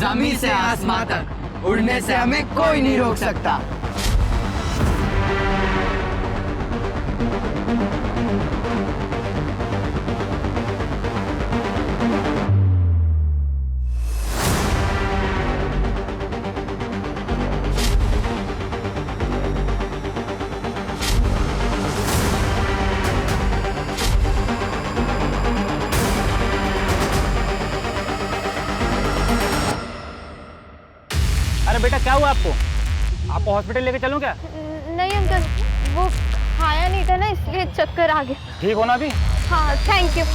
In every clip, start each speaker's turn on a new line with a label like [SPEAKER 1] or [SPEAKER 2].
[SPEAKER 1] जमीन से आसमां तक उड़ने से हमें कोई नहीं रोक सकता।
[SPEAKER 2] अरे बेटा क्या हुआ आपको? आपको हॉस्पिटल लेके चलूं क्या?
[SPEAKER 3] नहीं अंकल, वो खाया नहीं था ना इसलिए चक्कर आ गया।
[SPEAKER 2] ठीक हो ना अभी?
[SPEAKER 3] हाँ थैंक यू।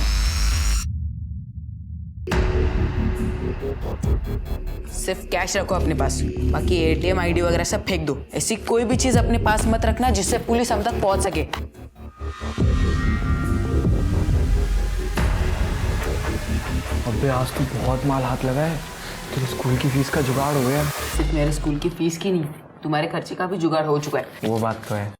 [SPEAKER 1] सिर्फ कैश रखो अपने पास, बाकी एटीएम आईडी वगैरह सब फेंक दो। ऐसी कोई भी चीज अपने पास मत रखना जिससे पुलिस हम तक पहुंच सके।
[SPEAKER 4] अबे आज तो बहुत माल हाथ लगा है। तेरे स्कूल की फीस का जुगाड़ हो गया।
[SPEAKER 1] सिर्फ मेरे स्कूल की फीस की नहीं, तुम्हारे खर्चे का भी जुगाड़ हो चुका है।
[SPEAKER 4] वो बात तो है।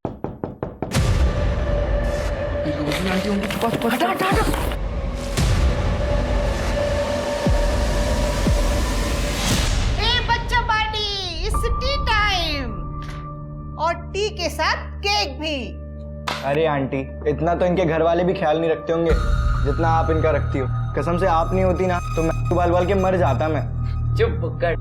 [SPEAKER 5] बच्चा पार्टी, इट्स टी टाइम, और टी के साथ केक भी।
[SPEAKER 4] अरे आंटी, इतना तो इनके घर वाले भी ख्याल नहीं रखते होंगे जितना आप इनका रखती हो। कसम से आप नहीं होती ना तो मैं बाल बाल के मर जाता। मैं
[SPEAKER 1] चुप बुक्कड़।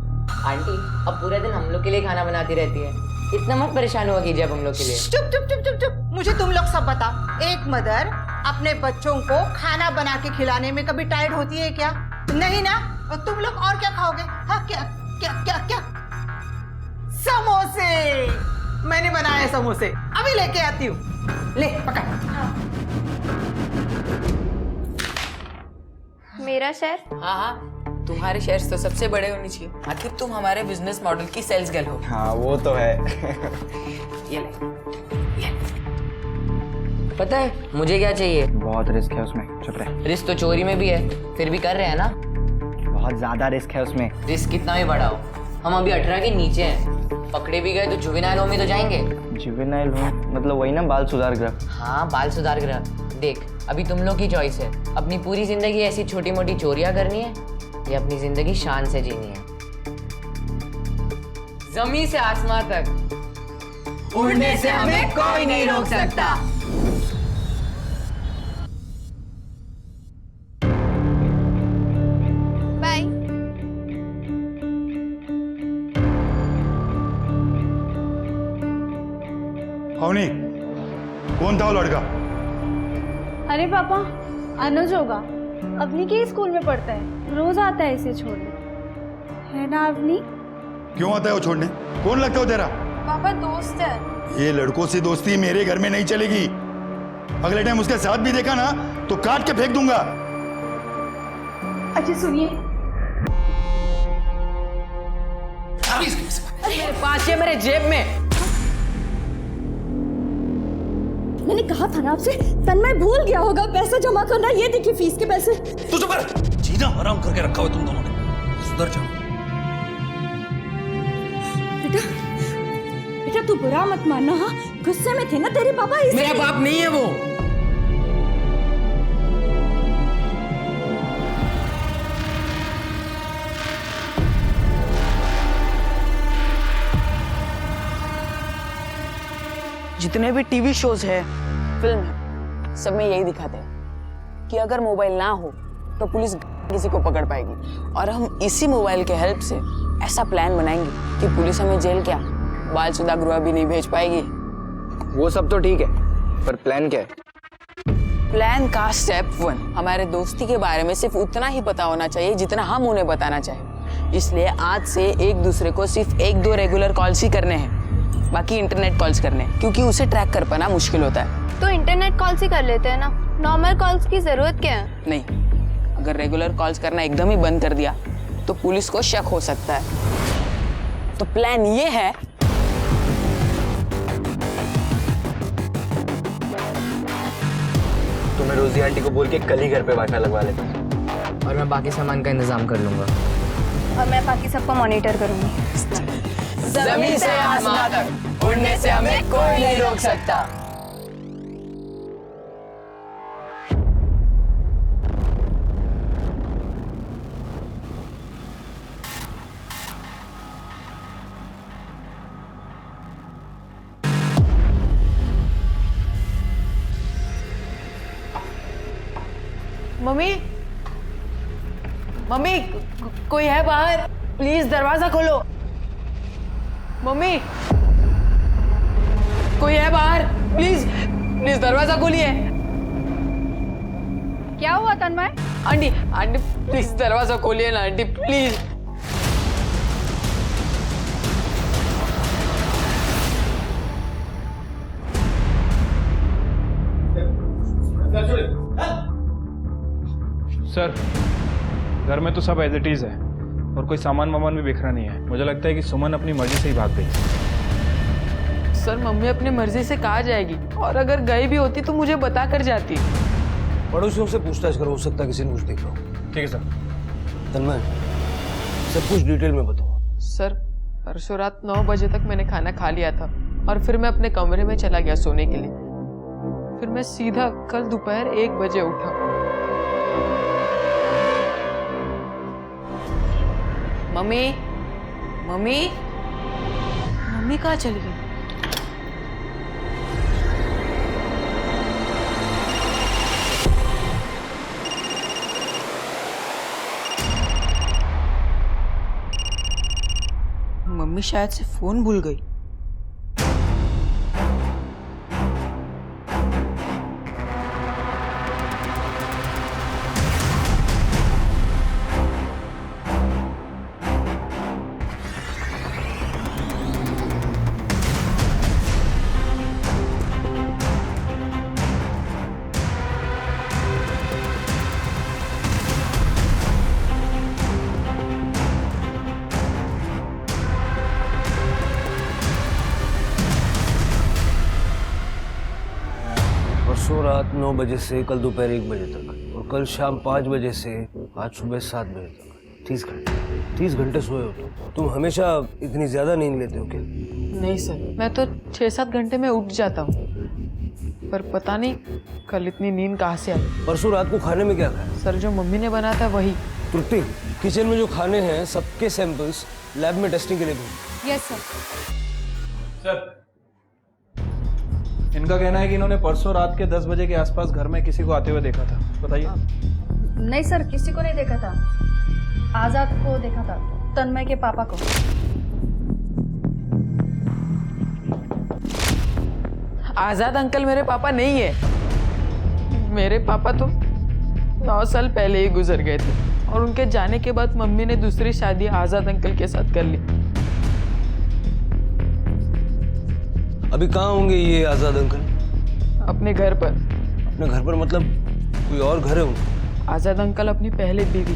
[SPEAKER 1] आंटी अब पूरे दिन हम लोग के लिए खाना बनाती रहती है, इतना मत परेशान हुआ कीजिए अब हम लोग के लिए।
[SPEAKER 5] चुप चुप चुप चुप चुप, मुझे तुम लोग सब बताओ, एक मदर अपने बच्चों को खाना बना के खिलाने में कभी टायर्ड होती है क्या? नहीं ना? और तुम लोग और क्या खाओगे? हाँ क्या क्या क्या क्या? समोसे। मैंने बनाए समोसे, अभी लेके आती हूँ। ले पकड़।
[SPEAKER 3] मेरा शेयर?
[SPEAKER 1] हाँ हाँ, तुम्हारे शेयर्स तो सबसे बड़े होने चाहिए, आखिर तुम हमारे बिजनेस मॉडल की सेल्स गर्ल हो।
[SPEAKER 4] हाँ वो तो है।
[SPEAKER 1] ये ले, ये। पता है मुझे क्या चाहिए?
[SPEAKER 4] बहुत रिस्क है उसमें, चुप रहे।
[SPEAKER 1] रिस्क तो चोरी में भी है, फिर भी कर रहे हैं ना।
[SPEAKER 4] बहुत ज्यादा रिस्क है उसमें।
[SPEAKER 1] रिस्क कितना भी बड़ा हो, हम अभी 18 के नीचे हैं। पकड़े भी गए तो जुवेनाइल होम में तो जाएंगे।
[SPEAKER 4] जुवेनाइल होम मतलब वही ना, बाल सुधार गृह?
[SPEAKER 1] हाँ बाल सुधार गृह। देख अभी तुम लोग की चॉइस है, अपनी पूरी जिंदगी ऐसी छोटी मोटी चोरियां करनी है या अपनी जिंदगी शान से जीनी है। जमीन से आसमां तक उड़ने से हमें कोई नहीं रोक सकता।
[SPEAKER 3] बाय।
[SPEAKER 6] अवनी, कौन था वो लड़का?
[SPEAKER 7] अरे पापा, अनुज होगा। अवनी के ही स्कूल में पढ़ता है, रोज आता है इसे छोड़ने, है ना अवनी?
[SPEAKER 6] क्यों आता है वो छोड़ने? कौन लगता है वो तेरा?
[SPEAKER 7] पापा दोस्त है।
[SPEAKER 6] ये लड़कों से दोस्ती मेरे घर में नहीं चलेगी। अगले टाइम उसके साथ भी देखा ना तो काट के फेंक दूंगा।
[SPEAKER 7] अच्छा सुनिए,
[SPEAKER 1] मेरे पास है, मेरे जेब में।
[SPEAKER 7] मैंने कहा था ना आपसे, तन्मय भूल गया होगा पैसा जमा करना। ये देखिए फीस के पैसे।
[SPEAKER 8] तू चुप कर, जीना हराम करके रखा हुआ तुम दोनों ने। सुधर जाओ।
[SPEAKER 7] बेटा बेटा तू बुरा मत मानना। हाँ गुस्से में थे ना तेरे पापा, इसलिए।
[SPEAKER 1] मेरा बाप नहीं है वो। जितने भी टीवी शोज है, फिल्म है, सब में यही दिखाते हैं कि अगर मोबाइल ना हो तो पुलिस किसी को पकड़ पाएगी, और हम इसी मोबाइल के हेल्प से ऐसा प्लान बनाएंगे कि पुलिस हमें जेल क्या, बाल सुधार गृह भी नहीं भेज पाएगी।
[SPEAKER 4] वो सब तो ठीक है, पर प्लान क्या है?
[SPEAKER 1] प्लान का स्टेप 1, हमारे दोस्ती के बारे में सिर्फ उतना ही पता होना चाहिए जितना हम उन्हें बताना चाहें। इसलिए आज से एक दूसरे को सिर्फ 1-2 रेगुलर कॉल्स ही करने हैं, बाकी इंटरनेट कॉल्स करने हैं, क्योंकि उसे ट्रैक कर पाना मुश्किल होता है।
[SPEAKER 3] तो इंटरनेट कॉल्स ही कर लेते हैं ना, नॉर्मल कॉल्स की जरूरत क्या है?
[SPEAKER 1] नहीं, अगर रेगुलर कॉल्स करना एकदम ही बंद कर दिया तो पुलिस को शक हो सकता है। तो प्लान ये है,
[SPEAKER 4] तो मैं रोजी आंटी को बोल के कल ही घर पे वाईफाई लगवा लेता हूँ,
[SPEAKER 1] और मैं बाकी सामान का इंतजाम कर लूंगा।
[SPEAKER 3] और मैं बाकी सबको मॉनिटर करूंगी।
[SPEAKER 1] जमीन से आसमां तक उड़ने से हमें कोई नहीं रोक सकता। मम्मी मम्मी कोई है बाहर? प्लीज दरवाजा खोलो। मम्मी कोई है बाहर? प्लीज प्लीज दरवाजा खोलिए।
[SPEAKER 7] क्या हुआ तन्मय?
[SPEAKER 1] आंटी आंटी प्लीज दरवाजा खोलिए ना आंटी प्लीज।
[SPEAKER 9] सर घर में तो सब एज इट इज है और कोई सामान वामान भी बिखरा नहीं है। मुझे लगता है कि सुमन अपनी मर्जी से ही भाग गई।
[SPEAKER 1] सर मम्मी अपनी मर्जी से कहाँ जाएगी, और अगर गई भी होती तो मुझे बता कर जाती।
[SPEAKER 8] पड़ोसियों से पूछताछ करो, हो सकता है किसी ने कुछ देखा हो।
[SPEAKER 9] ठीक है सर।
[SPEAKER 8] तन्मय सब कुछ डिटेल में बताओ।
[SPEAKER 1] सर परसों रात 9 बजे तक मैंने खाना खा लिया था और फिर मैं अपने कमरे में चला गया सोने के लिए। फिर मैं सीधा कल दोपहर 1 बजे उठा। मम्मी मम्मी मम्मी कहाँ चली गई? मम्मी शायद से फोन भूल गई।
[SPEAKER 8] परसों रात 9 बजे से कल दोपहर 1 बजे तक और कल शाम 5 बजे से आज सुबह 7 बजे तक 30 घंटे सोए हो तुम हमेशा इतनी ज्यादा नींद लेते हो क्या?
[SPEAKER 1] नहीं सर, मैं तो 6-7 घंटे में उठ जाता हूँ, पर पता नहीं कल इतनी नींद कहाँ से आई।
[SPEAKER 8] परसों रात को खाने में क्या खाया?
[SPEAKER 1] सर जो मम्मी ने बनाया था वही।
[SPEAKER 8] त्रुटि किचन में जो खाने हैं सबके सैंपल्स लैब में टेस्टिंग के लिए भेजो।
[SPEAKER 7] Yes sir.
[SPEAKER 9] सर इनका कहना है कि इन्होंने परसों रात के 10 बजे के आसपास घर में किसी को आते हुए देखा था। बताइए।
[SPEAKER 7] नहीं सर, किसी को नहीं देखा था। आजाद को देखा था, तन्मय के पापा को।
[SPEAKER 1] आजाद अंकल मेरे पापा नहीं है। मेरे पापा तो 9 साल पहले ही गुजर गए थे और उनके जाने के बाद मम्मी ने दूसरी शादी आजाद अंकल के साथ कर ली।
[SPEAKER 8] अभी कहाँ होंगे ये आजाद अंकल?
[SPEAKER 1] अपने घर पर।
[SPEAKER 8] अपने घर पर मतलब कोई और घर है उनका?
[SPEAKER 1] आजाद अंकल अपनी पहले बीवी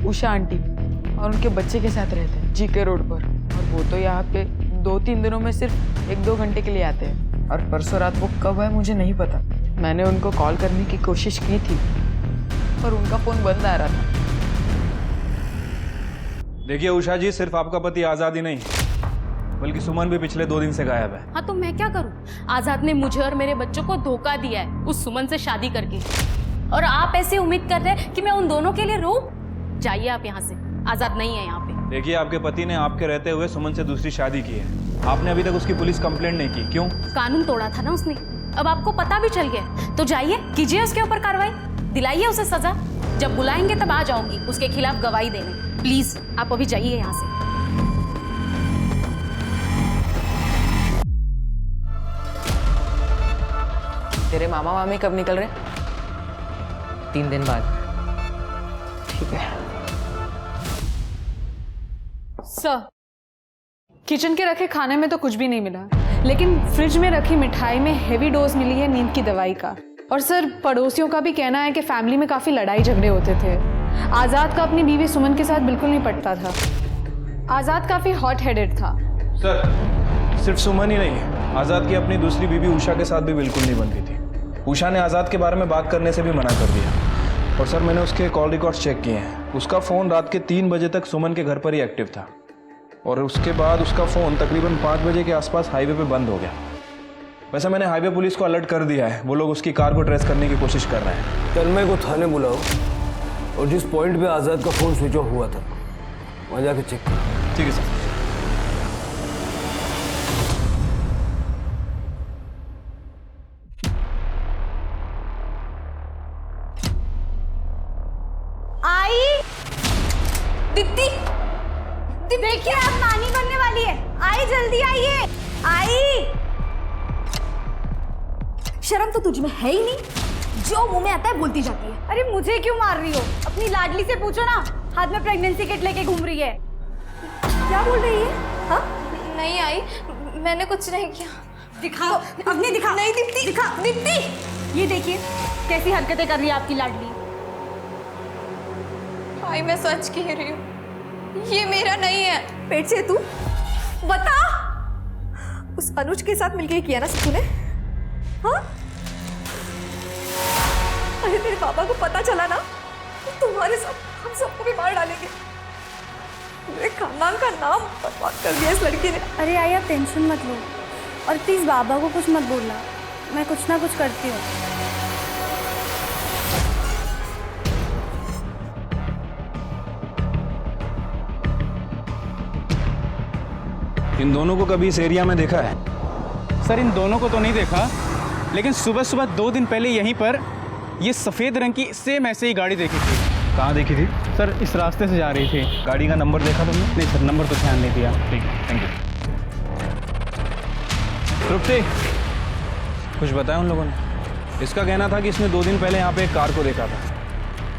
[SPEAKER 1] उषा आंटी और उनके बच्चे के साथ रहते हैं जीके रोड पर, और वो तो यहाँ पे 2-3 दिनों में सिर्फ 1-2 घंटे के लिए आते हैं। और परसों रात वो कब है मुझे नहीं पता। मैंने उनको कॉल करने की कोशिश की थी पर उनका फोन बंद आ रहा था।
[SPEAKER 9] देखिए उषा जी, सिर्फ आपका पति आजाद ही नहीं बल्कि सुमन भी पिछले 2 दिन से गायब है।
[SPEAKER 10] हाँ तो मैं क्या करूं? आजाद ने मुझे और मेरे बच्चों को धोखा दिया है उस सुमन से शादी करके, और आप ऐसे उम्मीद कर रहे हैं कि मैं उन दोनों के लिए रो? जाइए आप यहाँ से, आजाद नहीं है यहाँ पे।
[SPEAKER 9] देखिए आपके पति ने आपके रहते हुए सुमन से दूसरी शादी की है। आपने अभी तक उसकी पुलिस कंप्लेंट नहीं की, क्यों?
[SPEAKER 10] कानून तोड़ा था ना उसने, अब आपको पता भी चल गया, तो जाइए कीजिए उसके ऊपर कार्रवाई, दिलाइए उसे सजा। जब बुलाएंगे तब आ जाऊंगी उसके खिलाफ गवाही देने। प्लीज आप अभी जाइए यहाँ से।
[SPEAKER 1] तेरे मामा मामी कब निकल रहे?
[SPEAKER 11] 3 दिन बाद।
[SPEAKER 1] ठीक है
[SPEAKER 7] सर, किचन के रखे खाने में तो कुछ भी नहीं मिला, लेकिन फ्रिज में रखी मिठाई में हेवी डोज मिली है नींद की दवाई का। और सर पड़ोसियों का भी कहना है कि फैमिली में काफी लड़ाई झगड़े होते थे। आजाद का अपनी बीवी सुमन के साथ बिल्कुल नहीं पटता था। आजाद काफी हॉट हेडेड था।
[SPEAKER 9] सर सिर्फ सुमन ही नहीं, आजाद की अपनी दूसरी बीवी उषा के साथ भी बिल्कुल नहीं बनती थी। उषा ने आजाद के बारे में बात करने से भी मना कर दिया। और सर मैंने उसके कॉल रिकॉर्ड्स चेक किए हैं, उसका फोन रात के 3 बजे तक सुमन के घर पर ही एक्टिव था, और उसके बाद उसका फोन तकरीबन 5 बजे के आसपास हाईवे पे बंद हो गया। वैसे मैंने हाईवे पुलिस को अलर्ट कर दिया है, वो लोग उसकी कार को ट्रेस करने की कोशिश कर रहे हैं।
[SPEAKER 8] तन्मय को थाने बुलाओ और जिस पॉइंट पे आजाद का फोन स्विच ऑफ हुआ था वहां जाके चेक करो।
[SPEAKER 9] ठीक है सर।
[SPEAKER 3] दीप्ति, देखिए आप नानी बनने वाली है। आई जल्दी आइए, आई। शर्म तो तुझ में है ही नहीं, जो मुंह में आता है बोलती जाती है। अरे मुझे क्यों मार रही हो? अपनी लाडली से पूछो ना, हाथ में प्रेगनेंसी किट लेके घूम रही है। क्या बोल रही है? हाँ? नहीं आई, मैंने कुछ नहीं किया। दिखाओ, अपनी दिखाओ। नहीं दीप्ति, दिखाओ दीप्ति। ये देखिए कैसी हरकतें कर रही है आपकी लाडली।
[SPEAKER 12] भाई मैं सच कह रही हूँ, ये मेरा नहीं है।
[SPEAKER 3] पेट से तू बता, उस अनुज के साथ मिलके किया ना तूने? हाँ? अरे तेरे पापा को पता चला ना तो तुम्हारे साथ हम सबको भी मार डालेंगे। मेरे खानदान का नाम बर्बाद कर दिया इस लड़की ने।
[SPEAKER 12] अरे आई आप टेंशन मत लो, और प्लीज बाबा को कुछ मत बोलना, मैं कुछ ना कुछ करती हूँ।
[SPEAKER 9] इन दोनों को कभी इस एरिया में देखा है?
[SPEAKER 2] सर इन दोनों को तो नहीं देखा, लेकिन सुबह सुबह 2 दिन पहले यहीं पर ये सफ़ेद रंग की सेम ऐसे ही गाड़ी देखी थी।
[SPEAKER 9] कहाँ देखी थी?
[SPEAKER 2] सर इस रास्ते से जा रही थी।
[SPEAKER 9] गाड़ी का नंबर देखा तुमने?
[SPEAKER 2] नहीं सर, नंबर तो ध्यान नहीं दिया।
[SPEAKER 9] ठीक है, थैंक यू। तृप्ति, कुछ बताया उन लोगों ने? इसका कहना था कि इसने 2 दिन पहले यहाँ पे एक कार को देखा था,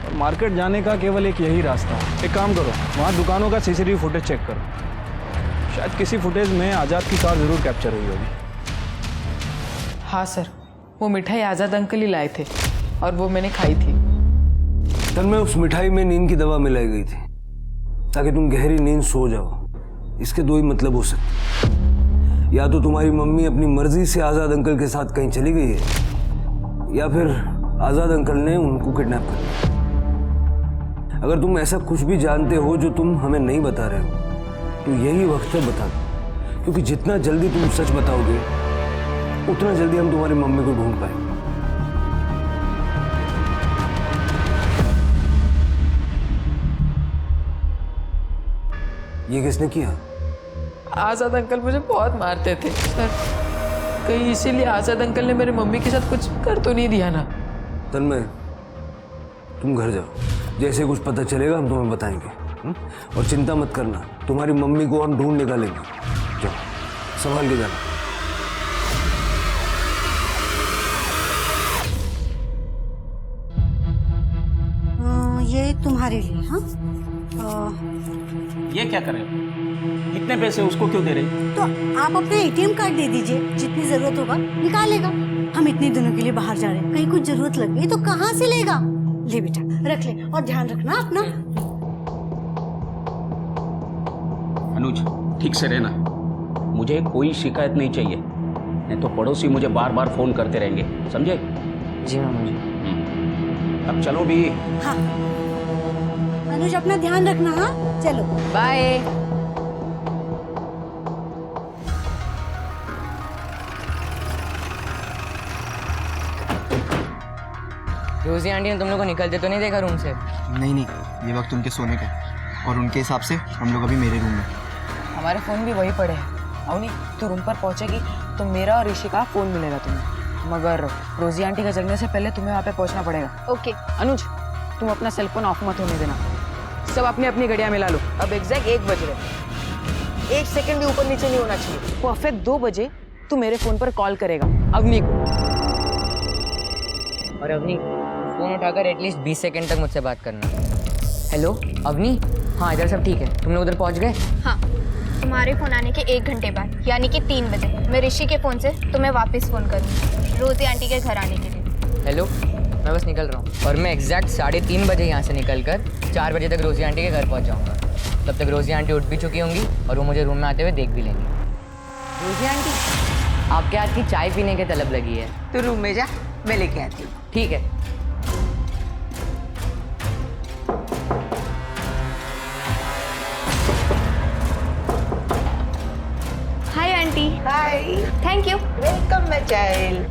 [SPEAKER 9] और मार्केट जाने का केवल एक यही रास्ता है। एक काम करो, वहाँ दुकानों का सीसीटीवी फुटेज चेक करो, शायद किसी फुटेज में आज़ाद की कार जरूर कैप्चर हुई होगी।
[SPEAKER 1] हाँ सर, वो मिठाई आज़ाद अंकल ही लाए थे और वो मैंने खाई थी।
[SPEAKER 8] तन्मय, उस मिठाई में नींद की दवा मिलाई गई थी ताकि तुम गहरी नींद सो जाओ। इसके 2 ही मतलब हो सकते, या तो तुम्हारी मम्मी अपनी मर्जी से आज़ाद अंकल के साथ कहीं चली गई है, या फिर आज़ाद अंकल ने उनको किडनैप कर लिया। अगर तुम ऐसा कुछ भी जानते हो जो तुम हमें नहीं बता रहे हो तो यही वक्त है बता दो, क्योंकि जितना जल्दी तुम सच बताओगे उतना जल्दी हम तुम्हारी मम्मी को ढूंढ पाएंगे। ये किसने किया?
[SPEAKER 1] आज़ाद अंकल मुझे बहुत मारते थे सर, कहीं इसीलिए आज़ाद अंकल ने मेरी मम्मी के साथ कुछ कर तो नहीं दिया ना?
[SPEAKER 8] तन्मय, तुम घर जाओ, जैसे कुछ पता चलेगा हम तुम्हें बताएंगे। और चिंता मत करना, तुम्हारी मम्मी को हम ढूंढ निकालेंगे। जाओ, संभाल के जाना।
[SPEAKER 5] ये तुम्हारे लिए। हाँ,
[SPEAKER 2] ये क्या कर रहे हो? इतने पैसे उसको क्यों दे रहे?
[SPEAKER 5] तो आप अपना एटीएम कार्ड दे दीजिए, जितनी जरूरत होगा निकालेगा। हम इतने दिनों के लिए बाहर जा रहे हैं, कहीं कुछ जरूरत लग गई तो कहाँ से लेगा? ले बेटा, रख ले, और ध्यान रखना अपना।
[SPEAKER 13] अनुज, ठीक से रहना, मुझे कोई शिकायत नहीं चाहिए, नहीं तो पड़ोसी मुझे बार बार फोन करते रहेंगे, समझे?
[SPEAKER 11] जी मामा जी।
[SPEAKER 13] अब चलो भी।
[SPEAKER 5] हाँ अनुज, अपना ध्यान रखना। हाँ चलो,
[SPEAKER 1] बाय।
[SPEAKER 11] रोजी आंटी ने तुम लोग को निकलते तो नहीं देखा रूम से?
[SPEAKER 4] नहीं नहीं, ये वक्त उनके सोने का है, और उनके हिसाब से हम लोग अभी मेरे रूम में।
[SPEAKER 1] हमारे फ़ोन भी वही पड़े हैं। अवनी, तू रूम पर पहुंचेगी तो मेरा और ऋषि का फ़ोन मिलेगा तुम्हें, मगर रोजी आंटी का जगने से पहले तुम्हें वहाँ पे पहुंचना पड़ेगा।
[SPEAKER 3] ओके।
[SPEAKER 1] अनुज, तुम अपना सेल फोन ऑफ मत होने देना। सब अपनी अपनी घड़ियाँ मिला लो। अब एग्जैक्ट 1 बज रहे, 1 सेकंड भी ऊपर नीचे नहीं होना चाहिए। परफेक्ट 2 बजे तू मेरे फ़ोन पर कॉल करेगा अवनी को।
[SPEAKER 11] और अवनी, फोन उठाकर एटलीस्ट 20 सेकंड तक मुझसे बात करना। हेलो अवनी, हाँ इधर सब ठीक है, तुम लोग उधर पहुंच गए?
[SPEAKER 12] हाँ, तुम्हारे फोन आने के 1 घंटे बाद, यानी कि 3 बजे मैं ऋषि के फोन से तुम्हें वापस फोन करूँगी रोजी आंटी के घर आने के लिए।
[SPEAKER 11] हेलो, मैं बस निकल रहा हूँ, और मैं एग्जैक्ट 3:30 बजे यहाँ से निकलकर 4 बजे तक रोजी आंटी के घर पहुँच जाऊँगा। तब तक रोजी आंटी उठ भी चुकी होंगी और वो मुझे रूम में आते हुए देख भी लेंगी। रोजी आंटी, आपके हाथ की चाय पीने की तलब लगी है।
[SPEAKER 5] तो रूम में जा, मैं लेके आती हूँ।
[SPEAKER 11] ठीक है।
[SPEAKER 12] Hi aunty.
[SPEAKER 5] Hi,
[SPEAKER 12] thank you.
[SPEAKER 5] Welcome my child.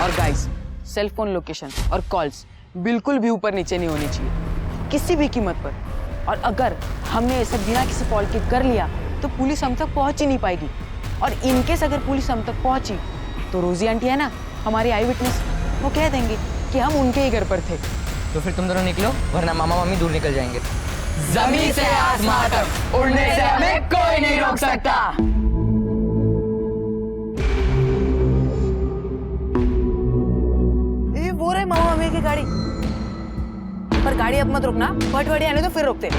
[SPEAKER 1] और गाइस, सेल फोन लोकेशन और कॉल्स बिल्कुल भी ऊपर नीचे नहीं होनी चाहिए, किसी भी कीमत पर। और अगर हमने ऐसा बिना किसी फॉल्ट के कर लिया तो पुलिस हम तक पहुंच ही नहीं पाएगी। और इनकेस अगर पुलिस हम तक पहुंची तो रोजी आंटी है ना, हमारी आई विटनेस, वो कह देंगे कि हम उनके ही घर पर थे।
[SPEAKER 11] तो फिर तुम दोनों निकलो, वरना मामा मम्मी दूर निकल जाएंगे।
[SPEAKER 1] जमीन से आसमां तक उड़ने से हमें कोई नहीं रोक सकता। ये वो रहे मामा मम्मी की गाड़ी। पर गाड़ी अब मत रुकना, पटवाड़ी आने तो फिर रोकते।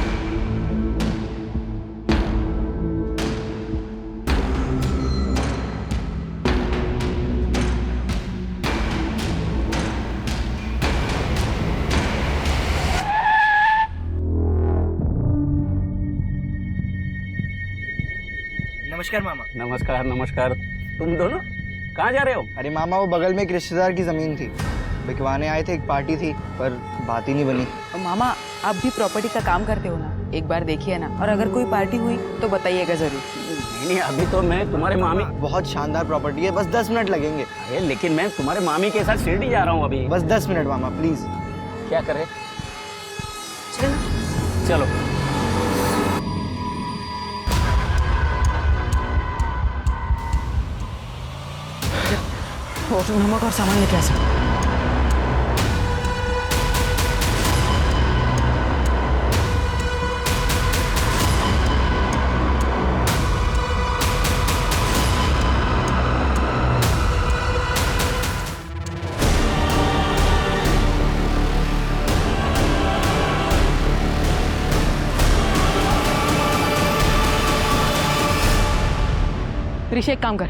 [SPEAKER 4] नमस्कार मामा।
[SPEAKER 13] नमस्कार नमस्कार। तुम दोनों कहाँ जा रहे हो?
[SPEAKER 4] अरे मामा, वो बगल में एक रिश्तेदार की जमीन थी, बिकवाने आए थे, एक पार्टी थी, पर बात ही नहीं बनी।
[SPEAKER 1] मामा आप भी प्रॉपर्टी का काम करते हो ना, एक बार देखिए ना, और अगर कोई पार्टी हुई तो बताइएगा जरूर।
[SPEAKER 13] नहीं, अभी तो मैं तुम्हारे मामी।
[SPEAKER 4] बहुत शानदार प्रॉपर्टी है, बस 10 मिनट लगेंगे।
[SPEAKER 13] अरे लेकिन मैं तुम्हारे मामी के साथ शिरडी जा रहा हूँ अभी।
[SPEAKER 4] बस 10 मिनट मामा, प्लीज।
[SPEAKER 13] क्या करे? चलो।
[SPEAKER 1] होटल नमक और सामान लेके आ सकते। ऋषि एक काम कर,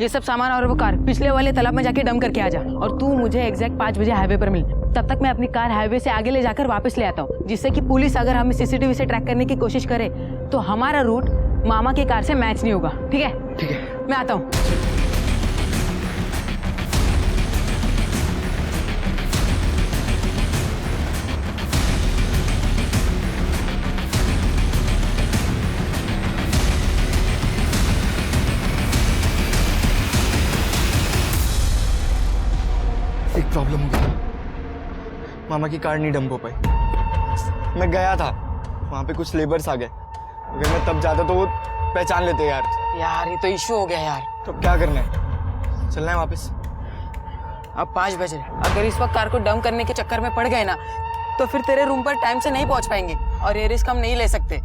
[SPEAKER 1] ये सब सामान और वो कार पिछले वाले तालाब में जाके डंप करके आ जा, और तू मुझे एग्जैक्ट 5 बजे हाईवे पर मिल। तब तक मैं अपनी कार हाईवे से आगे ले जाकर वापस ले आता हूँ, जिससे कि पुलिस अगर हमें सीसीटीवी से ट्रैक करने की कोशिश करे तो हमारा रूट मामा की कार से मैच नहीं होगा। ठीक है?
[SPEAKER 4] ठीक है,
[SPEAKER 1] मैं आता हूँ।
[SPEAKER 4] एक प्रॉब्लम हो गई, मामा की कार नहीं डंप हो पाई। मैं गया था, वहाँ पे कुछ लेबर्स आ गए, अगर मैं तब जाता तो वो पहचान लेते यार।
[SPEAKER 1] यार ये तो इशू हो गया यार।
[SPEAKER 4] तो क्या करना है, चलना है वापस?
[SPEAKER 1] अब 5 बज रहे, अगर इस वक्त कार को डंप करने के चक्कर में पड़ गए ना तो फिर तेरे रूम पर टाइम से नहीं पहुंच पाएंगे, और ये रिस्क हम नहीं ले सकते।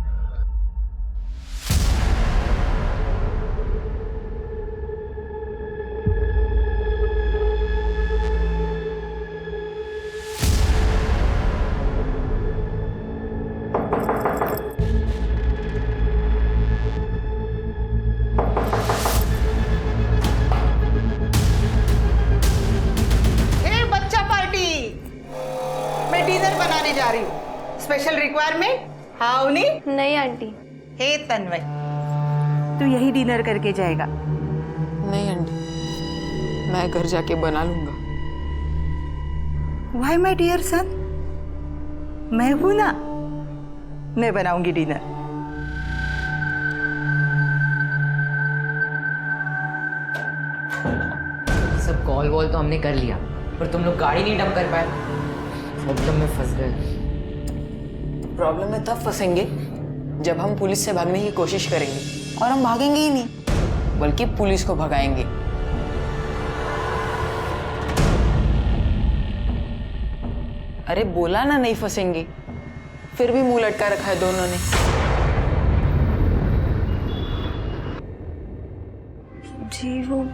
[SPEAKER 5] जा रही हूँ। Special requirement? हाँ उन्हीं?
[SPEAKER 12] नहीं आंटी।
[SPEAKER 5] हे तन्वय, तू यही डिनर करके जाएगा?
[SPEAKER 1] नहीं आंटी, मैं घर जाके बना लूंगा।
[SPEAKER 5] वाई माय डियर सन, मैं हूं ना, मैं बनाऊंगी डिनर।
[SPEAKER 11] सब कॉल वॉल तो हमने कर लिया, पर तुम लोग गाड़ी नहीं डंप कर पाए। प्रॉब्लम में फंस गए।
[SPEAKER 1] प्रॉब्लम में तब फंसेंगे जब हम पुलिस से भागने की कोशिश करेंगे, और हम भागेंगे ही नहीं बल्कि पुलिस को भगाएंगे। अरे बोला ना नहीं फंसेंगे, फिर भी मुंह लटका रखा है दोनों ने।
[SPEAKER 3] जी वो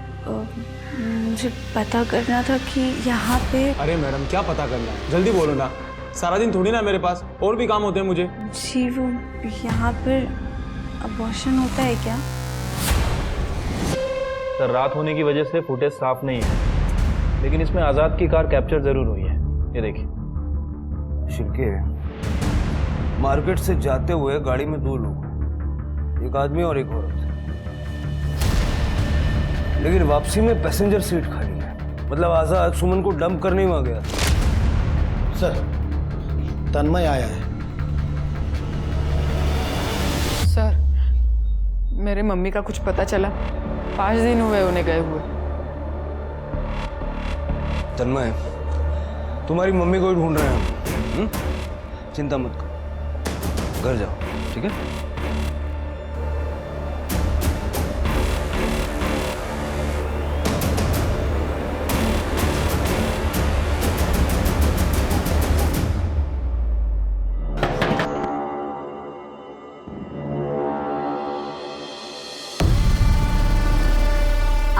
[SPEAKER 3] मुझे पता करना था कि यहाँ पे।
[SPEAKER 9] अरे मैडम क्या पता करना है, जल्दी बोलो ना, सारा दिन थोड़ी ना मेरे पास और भी काम होते हैं मुझे।
[SPEAKER 3] जी वो यहाँ पर अबॉर्शन होता है क्या?
[SPEAKER 9] सर रात होने की वजह से फुटेज साफ नहीं है, लेकिन इसमें आज़ाद की कार कैप्चर जरूर हुई है। ये देखिए।
[SPEAKER 8] शिल्के, मार्केट से जाते हुए गाड़ी में 2 लोग, एक आदमी और एक औरत, लेकिन वापसी में पैसेंजर सीट खाली है। मतलब आजाद सुमन को डंप करने वहां गया।
[SPEAKER 6] सर तन्मय आया है।
[SPEAKER 1] सर मेरे मम्मी का कुछ पता चला? 5 दिन हुए उन्हें गए हुए।
[SPEAKER 8] तन्मय, तुम्हारी मम्मी को ही ढूंढ रहे हैं हम। चिंता मत करो, घर जाओ, ठीक है?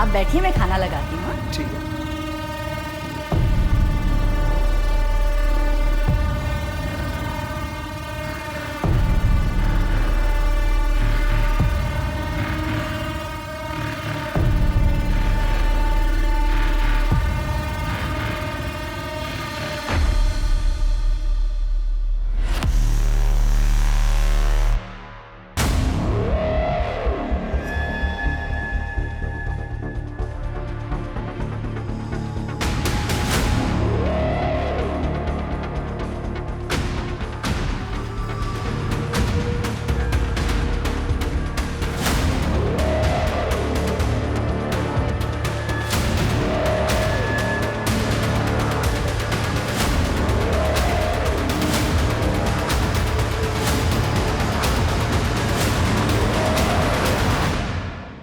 [SPEAKER 3] आप बैठिए, मैं खाना लगाती हूँ।
[SPEAKER 4] ठीक है।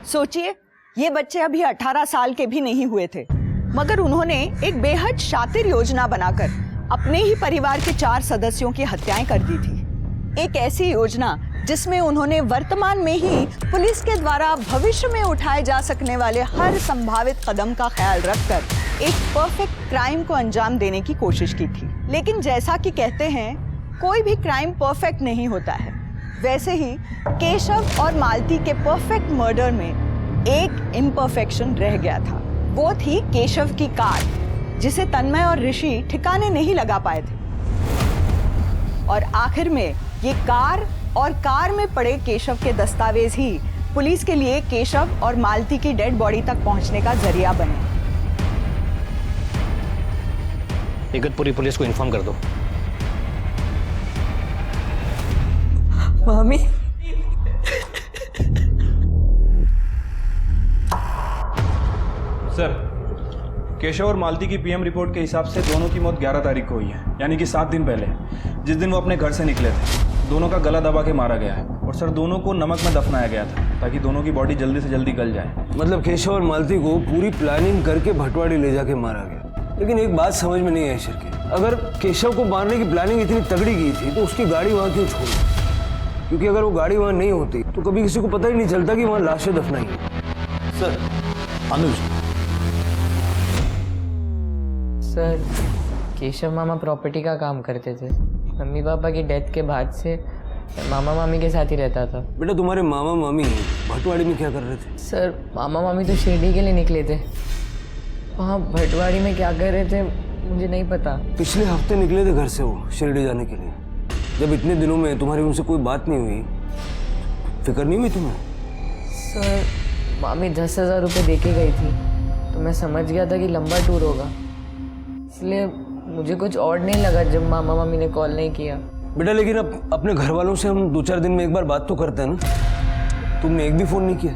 [SPEAKER 14] सोचिए, ये बच्चे अभी 18 साल के भी नहीं हुए थे, मगर उन्होंने एक बेहद शातिर योजना बनाकर अपने ही परिवार के 4 सदस्यों की हत्याएं कर दी थी। एक ऐसी योजना जिसमें उन्होंने वर्तमान में ही पुलिस के द्वारा भविष्य में उठाए जा सकने वाले हर संभावित कदम का ख्याल रखकर एक परफेक्ट क्राइम को अंजाम देने की कोशिश की थी। लेकिन जैसा कि कहते हैं, कोई भी क्राइम परफेक्ट नहीं होता है, वैसे ही केशव और मालती के परफेक्ट मर्डर में एक इम्परफेक्शन रह गया था। वो थी केशव की कार, जिसे तन्मय और ऋषि ठिकाने नहीं लगा पाए थे। और आखिर में ये कार और कार में पड़े केशव के दस्तावेज ही पुलिस के लिए केशव और मालती की डेड बॉडी तक पहुंचने का जरिया बने।
[SPEAKER 15] इगतपुरी पुलिस को इन्फॉर्म कर दो।
[SPEAKER 14] मम्मी,
[SPEAKER 9] सर, केशव और मालती की पीएम रिपोर्ट के हिसाब से दोनों की मौत 11 तारीख को हुई है, यानी कि 7 दिन पहले, जिस दिन वो अपने घर से निकले थे। दोनों का गला दबा के मारा गया है और सर दोनों को नमक में दफनाया गया था ताकि दोनों की बॉडी जल्दी से जल्दी गल जाए।
[SPEAKER 8] मतलब केशव और मालती को पूरी प्लानिंग करके भटवाड़ी ले जाके मारा गया। लेकिन एक बात समझ में नहीं आई शिरके, अगर केशव को मारने की प्लानिंग इतनी तगड़ी की थी तो उसकी गाड़ी वहाँ क्यों छोड़ी? क्योंकि अगर वो गाड़ी वहाँ नहीं होती तो कभी किसी को पता ही नहीं चलता कि वहाँ लाशें दफनाई हैं।
[SPEAKER 15] सर, अनुज।
[SPEAKER 11] सर, केशव मामा प्रॉपर्टी का काम करते थे। मम्मी पापा की डेथ के बाद से मामा मामी के साथ ही रहता था।
[SPEAKER 8] बेटा, तुम्हारे मामा मामी भटवाड़ी में क्या कर रहे थे?
[SPEAKER 11] सर, मामा मामी तो शिरडी के लिए निकले थे। वहाँ भटवाड़ी में क्या कर रहे थे मुझे नहीं पता।
[SPEAKER 8] पिछले हफ्ते निकले थे घर से वो शिरडी जाने के लिए। जब इतने दिनों में तुम्हारी उनसे कोई बात नहीं हुई, फिक्र नहीं हुई तुम्हें?
[SPEAKER 11] सर, मामी 10,000 रुपये दे के गई थी तो मैं समझ गया था कि लंबा टूर होगा, इसलिए मुझे कुछ और नहीं लगा जब मामा मामी ने कॉल नहीं किया।
[SPEAKER 8] बेटा, लेकिन अब अपने घर वालों से हम 2-4 दिन में एक बार बात तो करते हैं ना। तुमने एक भी फ़ोन नहीं किया?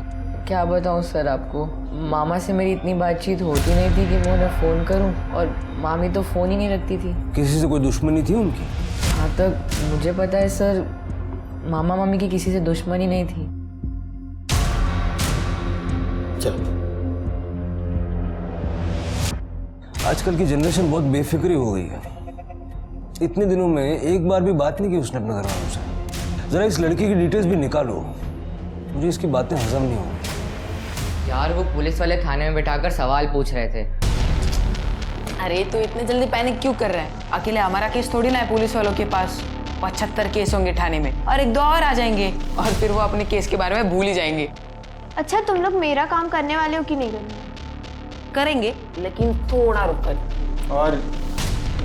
[SPEAKER 11] क्या बताऊँ सर आपको, मामा से मेरी इतनी बातचीत होती नहीं थी कि मैं उन्हें फ़ोन करूँ, और मामी तो फ़ोन ही नहीं रखती थी।
[SPEAKER 8] किसी से कोई दुश्मनी थी उनकी?
[SPEAKER 11] हाँ, तक मुझे पता है सर, मामा मामी की किसी से दुश्मनी नहीं थी।
[SPEAKER 15] चलो,
[SPEAKER 8] आजकल की जनरेशन बहुत बेफिक्री हो गई है। इतने दिनों में एक बार भी बात नहीं की उसने अपने घर वालों से। जरा इस लड़की की डिटेल्स भी निकालो, मुझे इसकी बातें हजम नहीं हो रही।
[SPEAKER 11] यार, वो पुलिस वाले थाने में बिठाकर सवाल पूछ रहे थे।
[SPEAKER 1] अरे तो इतने जल्दी पैनिक क्यों कर रहे हैं? अकेले हमारा केस थोड़ी ना है पुलिस वालों के पास। 75 केस होंगे थाने में और 1-2 और आ जाएंगे और फिर वो अपने केस के बारे में भूल ही जाएंगे।
[SPEAKER 12] अच्छा, तुम लोग मेरा काम करने वाले हो कि नहीं करने?
[SPEAKER 1] करेंगे, लेकिन थोड़ा रुक कर।
[SPEAKER 4] और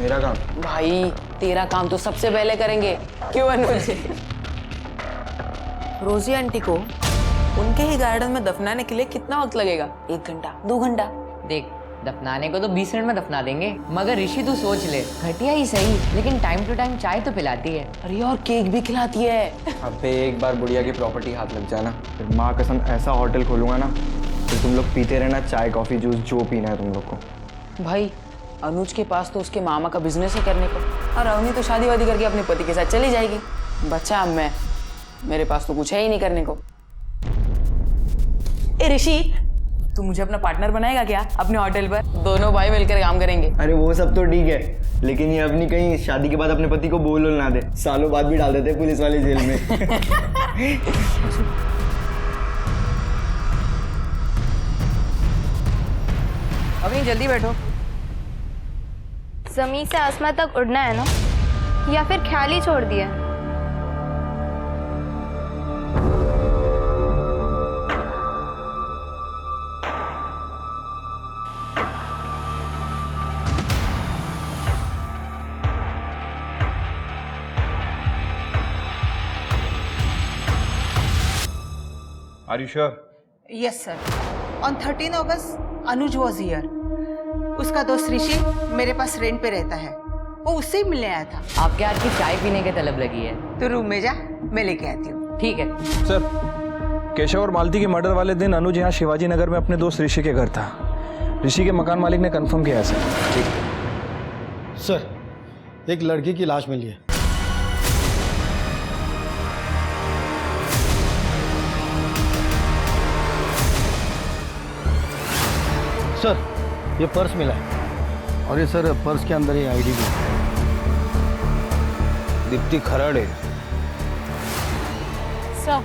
[SPEAKER 4] मेरा काम?
[SPEAKER 1] भाई, तेरा काम तो सबसे पहले करेंगे। क्यों अनुज? रोजी आंटी को उनके ही गार्डन में दफनाने के लिए कितना वक्त लगेगा? 1 घंटा, 2 घंटा?
[SPEAKER 11] देख, दफनाने को तो 20 मिनट में दफना देंगे, मगर ऋषि तू सोच ले, घटिया ही सही लेकिन टाइम टू टाइम चाय तो पिलाती है।
[SPEAKER 1] अरे और केक भी खिलाती है।
[SPEAKER 4] अबे, एक बार बुढ़िया की प्रॉपर्टी हाथ लग जाना, फिर माँ कसम ऐसा होटल खोलूंगा ना, फिर तुम लोग पीते रहना चाय कॉफी जूस जो पीना है तुम लोग को।
[SPEAKER 1] भाई, अनुज के पास तो उसके मामा का बिजनेस है करने को, और अवनी तो शादी वादी करके अपने पति के साथ चली जाएगी। बच्चा अब मैं, मेरे पास तो कुछ है ही नहीं करने को। ए ऋषि, तू मुझे अपना पार्टनर बनाएगा क्या अपने होटल पर? दोनों भाई मिलकर काम करेंगे।
[SPEAKER 4] अरे वो सब तो ठीक है, लेकिन ये अपनी कहीं शादी के बाद अपने पति को बोल ना दे, सालों बाद भी डाल देते पुलिस वाले जेल में।
[SPEAKER 11] अभी जल्दी बैठो।
[SPEAKER 12] जमीन से आसमान तक उड़ना है ना, या फिर ख्याल ही छोड़ दिया है?
[SPEAKER 9] Are you sure?
[SPEAKER 5] Yes sir. On 13 August Anuj was here. उसका दोस्त ऋषि मेरे पास रेंट पे रहता है, वो उससे ही मिलने आया था।
[SPEAKER 11] आपके हाथ की चाय पीने की तलब लगी है।
[SPEAKER 5] तो रूम में जा, मैं लेके आती हूँ।
[SPEAKER 11] ठीक है
[SPEAKER 9] सर, केशव और मालती के मर्डर वाले दिन अनुज यहाँ शिवाजी नगर में अपने दोस्त ऋषि के घर था। ऋषि के मकान मालिक ने कंफर्म किया है सर। ठीक।
[SPEAKER 15] सर, एक लड़की की लाश मिली है। सर, ये पर्स मिला है और ये सर पर्स के अंदर ये आईडी भी है।
[SPEAKER 8] दीप्ति खराड़े।
[SPEAKER 7] सर,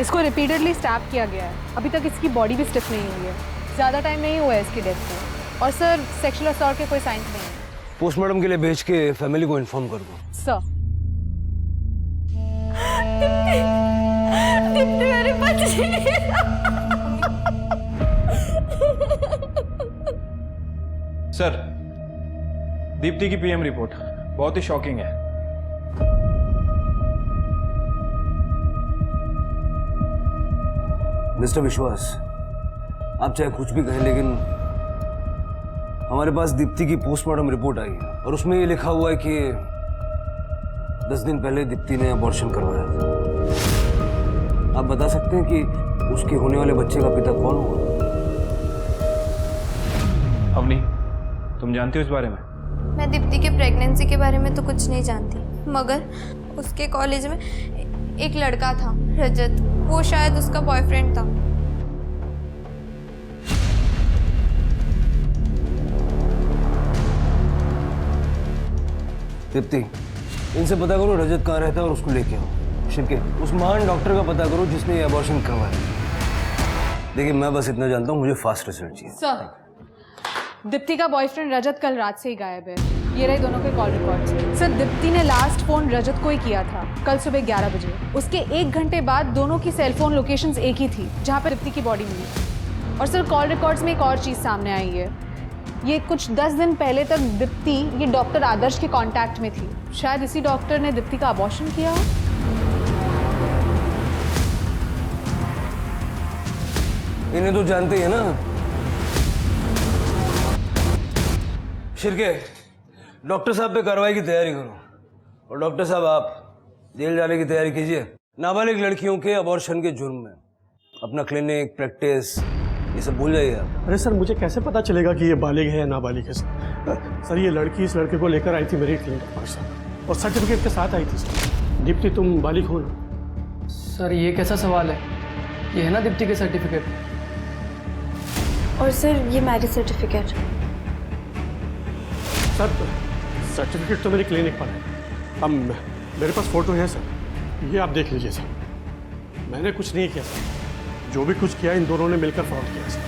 [SPEAKER 7] इसको रिपीटेडली स्टैप किया गया है। अभी तक इसकी बॉडी भी स्टिफ नहीं हुई है। ज़्यादा टाइम नहीं हुआ है इसकी डेथ को। और सर, सेक्सुअल असॉल्ट के कोई साइंस नहीं है।
[SPEAKER 8] पोस्टमार्टम के लिए भेज के फैमिली को इन्फॉर्म कर दो।
[SPEAKER 7] सर, दीप्ति मेरे बच्ची।
[SPEAKER 9] सर, दीप्ति की पीएम रिपोर्ट बहुत ही शॉकिंग है।
[SPEAKER 8] मिस्टर विश्वास, आप चाहे कुछ भी कहें, लेकिन हमारे पास दीप्ति की पोस्टमार्टम रिपोर्ट आई है और उसमें ये लिखा हुआ है कि 10 दिन पहले दीप्ति ने अबॉर्शन करवाया था। आप बता सकते हैं कि उसके होने वाले बच्चे का पिता कौन होगा?
[SPEAKER 9] अवनी, तुम जानती हो इस बारे में?
[SPEAKER 12] मैं दीप्ति के प्रेगनेंसी के बारे में तो कुछ नहीं जानती, मगर उसके कॉलेज में एक लड़का था, रजत। वो शायद उसका बॉयफ्रेंड था।
[SPEAKER 8] दीप्ति, इनसे पता करो रजत कहाँ रहता है और उसको लेके आओ। शिवके, उस महान डॉक्टर का पता करो जिसने ये अबॉर्शन करवाया। देखिए, मैं बस इतना जानता हूँ, मुझे फास्ट रिजल्ट चाहिए।
[SPEAKER 7] सर, दीप्ति का बॉयफ्रेंड रजत कल रात से ही गायब है। ये रहे दोनों के कॉल रिकॉर्ड्स। सर, दीप्ति ने लास्ट फोन रजत को ही किया था, कल सुबह 11 बजे। उसके 1 घंटे बाद दोनों की सेलफोन लोकेशंस एक ही थी जहाँ पर दीप्ति की बॉडी मिली। और सर, कॉल रिकॉर्ड्स में एक और चीज़ सामने आई है। ये कुछ 10 दिन पहले तक दीप्ति ये डॉक्टर आदर्श के कांटेक्ट में थी। शायद इसी डॉक्टर ने दीप्ति का अबॉर्शन किया हो।
[SPEAKER 8] इन्हें तो जानते ही है ना। शिरके, डॉक्टर साहब पे कार्रवाई की तैयारी करो। और डॉक्टर साहब, आप जेल जाने की तैयारी कीजिए। नाबालिग लड़कियों के अबॉर्शन के जुर्म में अपना क्लिनिक, प्रैक्टिस, ये सब भूल जाइए आप।
[SPEAKER 16] अरे सर, मुझे कैसे पता चलेगा कि ये बालिग है या नाबालिग है? सर, ये लड़की इस लड़के को लेकर आई थी मेरी क्लिनिक पर सर, और सर्टिफिकेट के साथ आई थी सर। दीप्ति, तुम बालिग हो ना?
[SPEAKER 17] सर, ये कैसा सवाल है? ये है ना दीप्ति के सर्टिफिकेट।
[SPEAKER 12] और सर, ये मैरिज सर्टिफिकेट।
[SPEAKER 16] सर, सर्टिफिकेट तो मेरी क्लिनिक पर है। अब मेरे पास फोटो है सर, ये आप देख लीजिए सर। मैंने कुछ नहीं किया सर, जो भी कुछ किया इन दोनों ने मिलकर फ्रॉड किया सर।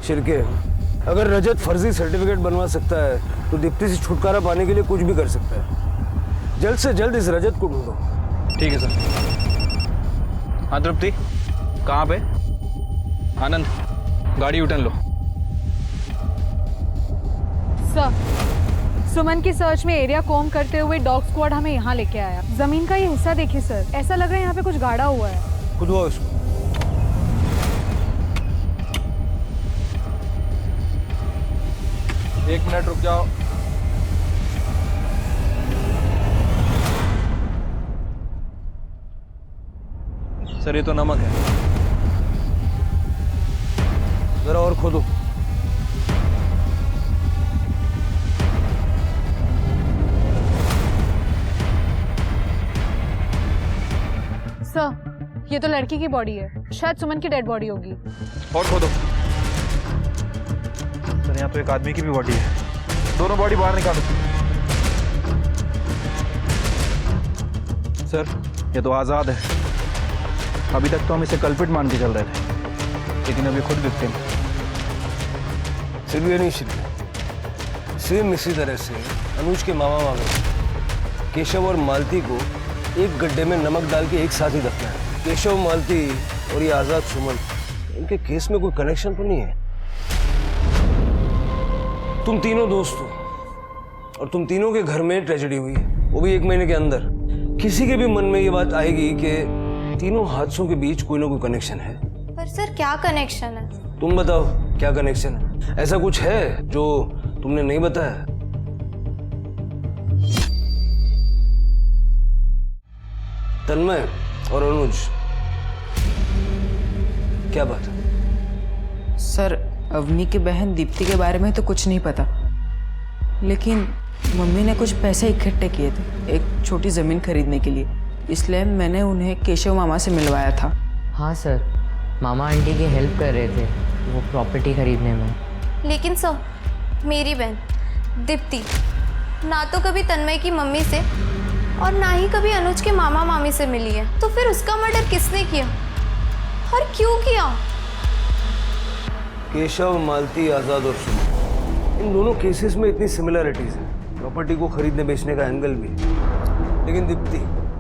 [SPEAKER 8] शिरके, अगर रजत फर्जी सर्टिफिकेट बनवा सकता है तो दीप्ति से छुटकारा पाने के लिए कुछ भी कर सकता है। जल्द से जल्द इस रजत को ढूंढो।
[SPEAKER 9] ठीक है सर। हाँ तृप्ति, कहाँ पे? आनंद, गाड़ी उठन लो।
[SPEAKER 7] सर, सुमन की सर्च में एरिया कॉम करते हुए डॉग स्क्वाड हमें यहाँ लेके आया। जमीन का ये हिस्सा देखिए सर, ऐसा लग रहा है यहाँ पे कुछ गाड़ा हुआ है।
[SPEAKER 8] खुद हुआ उसको।
[SPEAKER 9] एक मिनट रुक जाओ। सर, ये तो नमक है।
[SPEAKER 8] जरा और खोदो।
[SPEAKER 7] सर, ये तो लड़की की बॉडी है, शायद सुमन की डेड बॉडी होगी।
[SPEAKER 9] और खोदो। सर, यहाँ तो एक आदमी की भी बॉडी है। दोनों बॉडी बाहर निकालो। सर, ये तो आज़ाद है। अभी तक तो हम इसे कल्पित मान के चल रहे थे, लेकिन अभी खुद विक्टिम।
[SPEAKER 8] सिर्फ ये नहीं शिल्पी, सेम इसी तरह से अनुज के मामा मामी केशव और मालती को एक गड्ढे में नमक डाल के एक साथ ही दफना है। केशव, मालती और ये आजाद सुमन, इनके केस में कोई कनेक्शन तो नहीं है? तुम तीनों दोस्त हो और तुम तीनों के घर में ट्रेजेडी हुई है, वो भी 1 महीने के अंदर। किसी के भी मन में ये बात आएगी कि तीनों हादसों के बीच कोई ना कोई कनेक्शन है।
[SPEAKER 12] पर सर क्या कनेक्शन है?
[SPEAKER 8] तुम बताओ क्या कनेक्शन है? ऐसा कुछ है जो तुमने नहीं बताया? तन्मय और अनुज, क्या बात है?
[SPEAKER 1] सर, अवनी की बहन दीप्ति के बारे में तो कुछ नहीं पता, लेकिन मम्मी ने कुछ पैसे इकट्ठे किए थे एक छोटी ज़मीन खरीदने के लिए, इसलिए मैंने उन्हें केशव मामा से मिलवाया था।
[SPEAKER 11] हाँ सर, मामा आंटी की हेल्प कर रहे थे वो प्रॉपर्टी खरीदने में।
[SPEAKER 12] लेकिन सर, मेरी बहन दीप्ति ना तो कभी तन्मय की मम्मी से और ना ही कभी अनुज के मामा मामी से मिली है, तो फिर उसका मर्डर किसने किया और क्यों किया?
[SPEAKER 8] केशव, मालती, आजाद और सुमन, इन दोनों केसेस में इतनी सिमिलरिटीज है, प्रॉपर्टी को खरीदने बेचने का एंगल भी। लेकिन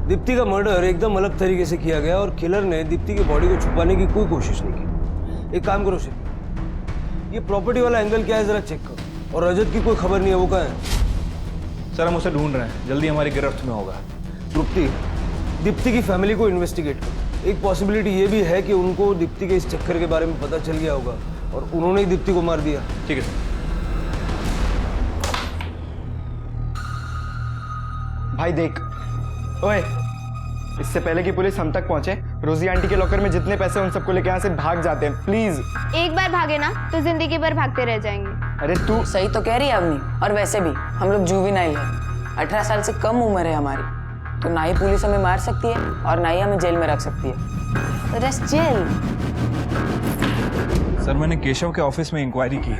[SPEAKER 8] दीप्ति का मर्डर एकदम अलग तरीके से किया गया और किलर ने दीप्ति की बॉडी को छुपाने की कोई कोशिश नहीं की। एक काम करो शिल्पी, ये प्रॉपर्टी वाला एंगल क्या है जरा चेक करो। और रजत की कोई खबर नहीं है, वो कहाँ है?
[SPEAKER 9] सर हम उसे ढूंढ रहे हैं, जल्दी हमारी गिरफ्त में होगा।
[SPEAKER 8] तृप्ति, दीप्ति की फैमिली को इन्वेस्टिगेट करो। एक पॉसिबिलिटी ये भी है कि उनको दीप्ति के इस चक्कर के बारे में पता चल गया होगा और उन्होंने ही दीप्ति को मार दिया।
[SPEAKER 9] ठीक है सर।
[SPEAKER 4] भाई देख, ओए, इससे पहले कि पुलिस हम तक पहुंचे, रोजी आंटी के लॉकर में जितने पैसे उन सबको लेके यहाँ से भाग जाते हैं, प्लीज।
[SPEAKER 12] एक बार भागे ना तो जिंदगी भर भागते रह जाएंगे।
[SPEAKER 4] अरे तू
[SPEAKER 1] सही तो कह रही है अवनी, और वैसे भी हम लोग जुवेनाइल हैं, 18 साल से कम उम्र है हमारी, तो ना ही पुलिस हमें मार सकती है और ना ही हमें जेल में रख सकती है। Rest jail.
[SPEAKER 9] सर मैंने केशव के ऑफिस में इंक्वायरी की।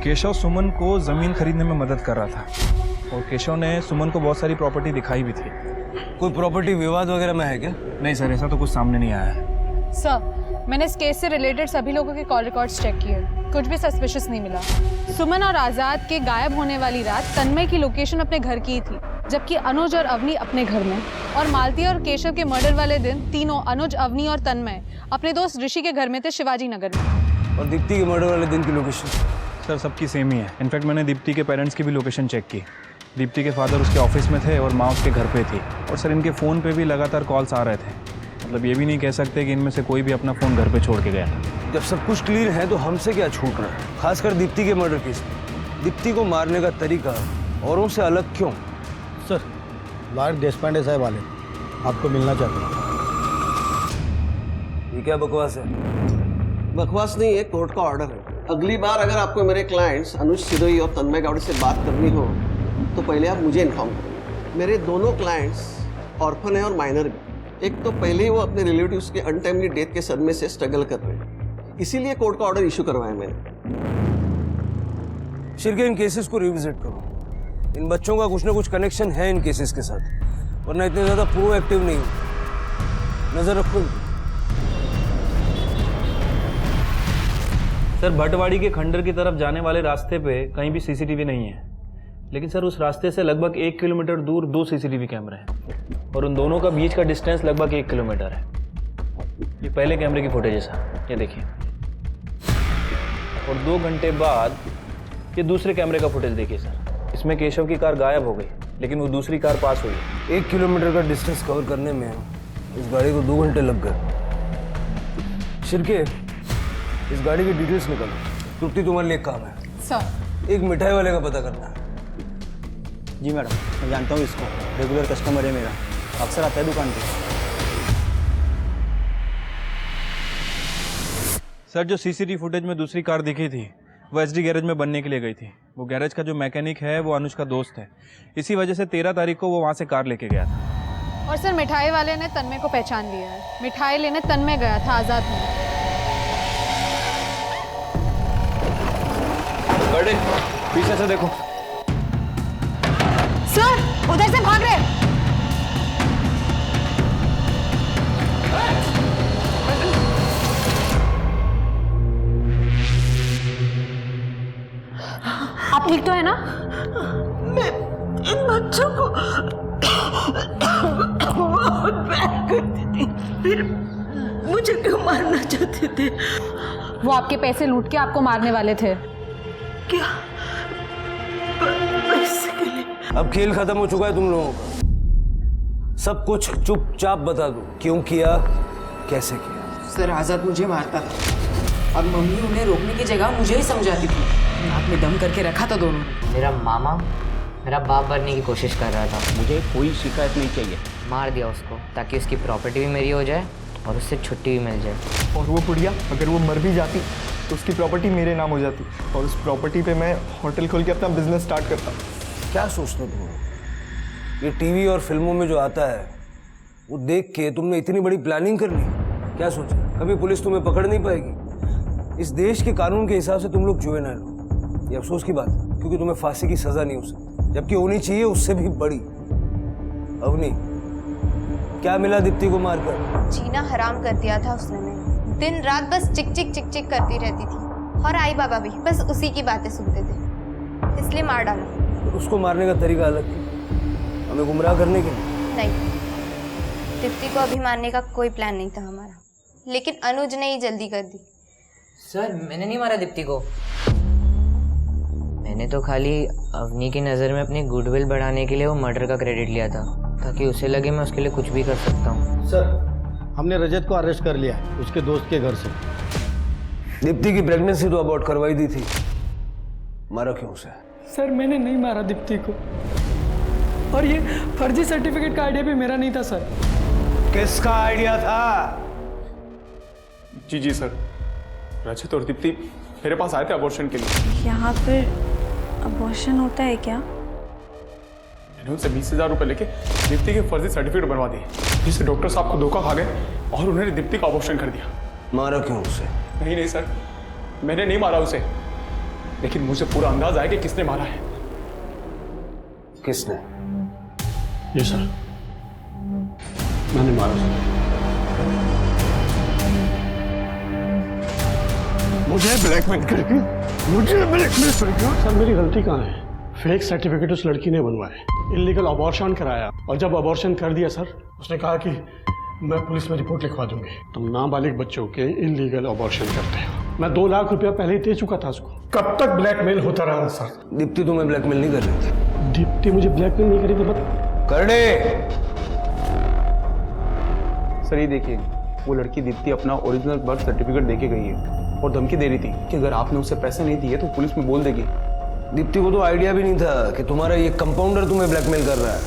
[SPEAKER 9] केशव सुमन को ज़मीन खरीदने में मदद कर रहा था और केशव ने सुमन को बहुत सारी प्रॉपर्टी दिखाई भी थी।
[SPEAKER 8] कोई प्रॉपर्टी विवाद वगैरह में है क्या?
[SPEAKER 9] नहीं सर, ऐसा तो कुछ सामने नहीं आया है।
[SPEAKER 7] सर, मैंने इस केस से रिलेटेड सभी लोगों के कॉल रिकॉर्ड्स चेक किए, कुछ भी सस्पिशियस नहीं मिला। सुमन और आज़ाद के गायब होने वाली रात तन्मय की लोकेशन अपने घर की थी, जबकि अनुज और अवनी अपने घर में, और मालती और केशव के मर्डर वाले दिन तीनों अनुज, अवनी और तन्मय अपने दोस्त ऋषि के घर में थे, शिवाजी नगर में।
[SPEAKER 8] और दीप्ति के मर्डर वाले दिन की लोकेशन?
[SPEAKER 9] सर सबकी सेम ही है। इनफैक्ट मैंने दीप्ति के पेरेंट्स की भी लोकेशन चेक की। दीप्ति के फादर उसके ऑफिस में थे और माँ उसके घर पे थी, और सर इनके फ़ोन पे भी लगातार कॉल्स आ रहे थे। मतलब ये भी नहीं कह सकते कि इनमें से कोई भी अपना फ़ोन घर पे छोड़ के गया था।
[SPEAKER 8] जब सब कुछ क्लियर है तो हमसे क्या छूट रहा है, खासकर दीप्ति के मर्डर केस में? दीप्ति को मारने का तरीका औरों से अलग क्यों?
[SPEAKER 15] सर, लॉयर देशपांडे साहब वाले आपको मिलना चाहते हैं।
[SPEAKER 8] ये क्या बकवास है?
[SPEAKER 18] बकवास नहीं है, कोर्ट का ऑर्डर है। अगली बार अगर आपको मेरे क्लाइंट्स अनुज सिरोही और तन्मय गावड़े से बात करनी हो तो पहले आप मुझे इन्फॉर्म करें। मेरे दोनों क्लाइंट्स ऑर्फन है और माइनर भी। एक तो पहले ही वो अपने रिलेटिव्स के अनटाइमली डेथ के सदमे से स्ट्रगल कर रहे हैं, इसीलिए कोर्ट का ऑर्डर इशू करवाया मैंने।
[SPEAKER 8] शिरके, इन केसेस को रिविजिट करो। इन बच्चों का कुछ ना कुछ कनेक्शन है इन केसेस के साथ, वरना इतने ज़्यादा प्रोएक्टिव नहीं हो। नज़र रखो।
[SPEAKER 9] सर भटवाड़ी के खंडर की तरफ जाने वाले रास्ते पे कहीं भी सीसीटीवी नहीं है, लेकिन सर उस रास्ते से लगभग 1 किलोमीटर दूर 2 सीसीटीवी कैमरे हैं और उन दोनों का बीच का डिस्टेंस लगभग 1 किलोमीटर है। ये पहले कैमरे की फुटेज है सर, ये देखिए। और 2 घंटे बाद ये दूसरे कैमरे का फुटेज देखिए सर। इसमें केशव की कार गायब हो गई, लेकिन वो दूसरी कार पास हुई।
[SPEAKER 8] 1 किलोमीटर का डिस्टेंस कवर करने में इस गाड़ी को 2 घंटे लग गए। शिरके, इस गाड़ी की डिटेल्स निकालो। तृप्ति, तुम्हारे लिए काम है।
[SPEAKER 7] सर,
[SPEAKER 8] एक मिठाई वाले का पता करना है।
[SPEAKER 4] जी मैडम, मैं जानता हूँ इसको, रेगुलर कस्टमर है मेरा, अक्सर आता है दुकान पे।
[SPEAKER 9] सर जो सीसीटीवी फुटेज में दूसरी कार दिखी थी वो एसडी गैरेज में बनने के लिए गई थी। वो गैरेज का जो मैकेनिक है वो अनुज का दोस्त है, इसी वजह से 13 तारीख को वो वहाँ से कार लेके गया था।
[SPEAKER 7] और सर मिठाई वाले ने तन्मय को पहचान लिया है। मिठाई लेने तन्मय गया था आज़ाद में।
[SPEAKER 9] बड़े पीछे से देखो।
[SPEAKER 3] सर, उधर से भाग रहे।
[SPEAKER 7] ठीक तो है ना?
[SPEAKER 14] मैं इन बच्चों को बहुत प्यार करती थी, फिर मुझे क्यों मारना चाहते थे?
[SPEAKER 7] वो आपके पैसे लूट के आपको मारने वाले थे।
[SPEAKER 14] क्या? पैसे के लिए?
[SPEAKER 8] अब खेल खत्म हो चुका है तुम लोगों का। सब कुछ चुपचाप बता दो, क्यों किया, कैसे किया।
[SPEAKER 1] सर आजाद मुझे मारता था और मम्मी उन्हें रोकने की जगह मुझे ही समझाती थी। नाक में दम करके रखा था दोनों ने।
[SPEAKER 11] मेरा मामा मेरा बाप बनने की कोशिश कर रहा था।
[SPEAKER 13] मुझे कोई शिकायत नहीं चाहिए।
[SPEAKER 11] मार दिया उसको ताकि उसकी प्रॉपर्टी भी मेरी हो जाए और उससे छुट्टी भी मिल जाए।
[SPEAKER 4] और वो पुड़िया अगर वो मर भी जाती तो उसकी प्रॉपर्टी मेरे नाम हो जाती और उस प्रॉपर्टी पे मैं होटल खोल के अपना बिजनेस स्टार्ट करता।
[SPEAKER 8] क्या सोचते तुम? ये टीवी और फिल्मों में जो आता है वो देख के तुमने इतनी बड़ी प्लानिंग कर ली? क्या सोचा कभी पुलिस तुम्हें पकड़ नहीं पाएगी? इस देश के कानून के हिसाब से तुम लोग जुएनाइल हो। ये अफसोस की बात है क्योंकि तुम्हें फांसी की सजा नहीं हो सकती, जबकि होनी चाहिए उससे भी बड़ी। अवनी, क्या मिला दीप्ति को मारकर?
[SPEAKER 12] जीना हराम कर दिया था उसने। मैं दिन रात बस चिक चिक चिक चिक करती रहती थी और आई बाबा भी बस उसी की बातें सुनते थे, इसलिए मार डाला।
[SPEAKER 8] तो उसको मारने का तरीका अलग क्यों? हमें गुमराह करने के लिए?
[SPEAKER 12] नहीं, दीप्ति को अभी मारने का कोई प्लान नहीं था हमारा, लेकिन अनुज ने ही जल्दी कर दी।
[SPEAKER 11] सर मैंने नहीं मारा दीप्ति को। मैंने तो खाली अवनी की नज़र में अपनी गुडविल बढ़ाने के लिए वो मर्डर का क्रेडिट लिया था ताकि उसे लगे मैं उसके लिए कुछ भी कर सकता हूँ।
[SPEAKER 15] सर हमने रजत को अरेस्ट कर लिया है उसके दोस्त के घर से।
[SPEAKER 8] दीप्ति की प्रेगनेंसी तो अबॉर्ट करवाई दी थी, मारा क्यों उसे?
[SPEAKER 17] सर मैंने नहीं मारा दीप्ति को और ये फर्जी सर्टिफिकेट का आइडिया भी मेरा नहीं था सर।
[SPEAKER 8] किसका आइडिया था?
[SPEAKER 2] जी जी सर, रजत और दीप्ति मेरे पास आए थे अबॉर्शन के लिए।
[SPEAKER 12] यहाँ पर अबॉर्शन होता है क्या?
[SPEAKER 2] मैंने उनसे 20,000 रुपये लेके दीप्ति के फर्जी सर्टिफिकेट बनवा दिए, जिससे डॉक्टर साहब को धोखा खा गए और उन्होंने दीप्ति का अबॉर्शन कर दिया।
[SPEAKER 8] मारा क्यों उसे?
[SPEAKER 2] नहीं सर, मैंने नहीं मारा उसे, लेकिन मुझे पूरा अंदाज आया कि किसने मारा है।
[SPEAKER 8] किसने?
[SPEAKER 16] जी सर, मैंने मारा सर। मुझे ब्लैकमेल करके सर मेरी गलती कहाँ है? फेक सर्टिफिकेट उस लड़की ने बनवाए, इलीगल अबॉर्शन कराया और जब अबॉर्शन कर दिया सर उसने कहा कि मैं पुलिस में रिपोर्ट लिखवा दूंगी। तुम नाबालिग बच्चों के इलीगल अबॉर्शन करते हो। मैं 2 लाख रुपया पहले ही दे चुका था उसको। कब तक ब्लैकमेल होता रहा सर?
[SPEAKER 8] दीप्ति तुम्हें ब्लैकमेल नहीं कर रही थी?
[SPEAKER 16] दीप्ति मुझे ब्लैकमेल नहीं करी थी।
[SPEAKER 8] कर दे
[SPEAKER 2] सर ये देखिए, वो लड़की दीप्ति अपना ओरिजिनल बर्थ सर्टिफिकेट देके गई है और धमकी दे रही थी कि अगर आपने उसे पैसे नहीं दिए तो पुलिस में बोल देगी।
[SPEAKER 8] दीप्ति को तो आइडिया भी नहीं था कि तुम्हारा ये कंपाउंडर तुम्हें ब्लैकमेल कर रहा है।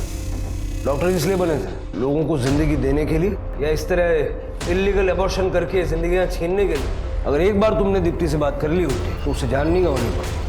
[SPEAKER 8] डॉक्टर इसलिए बने थे लोगों को जिंदगी देने के लिए या इस तरह इलीगल अबॉर्शन करके जिंदगियां छीनने के लिए? अगर एक बार तुमने दीप्ति से बात कर ली होती तो उसे जान नहीं गंवानी पड़ती।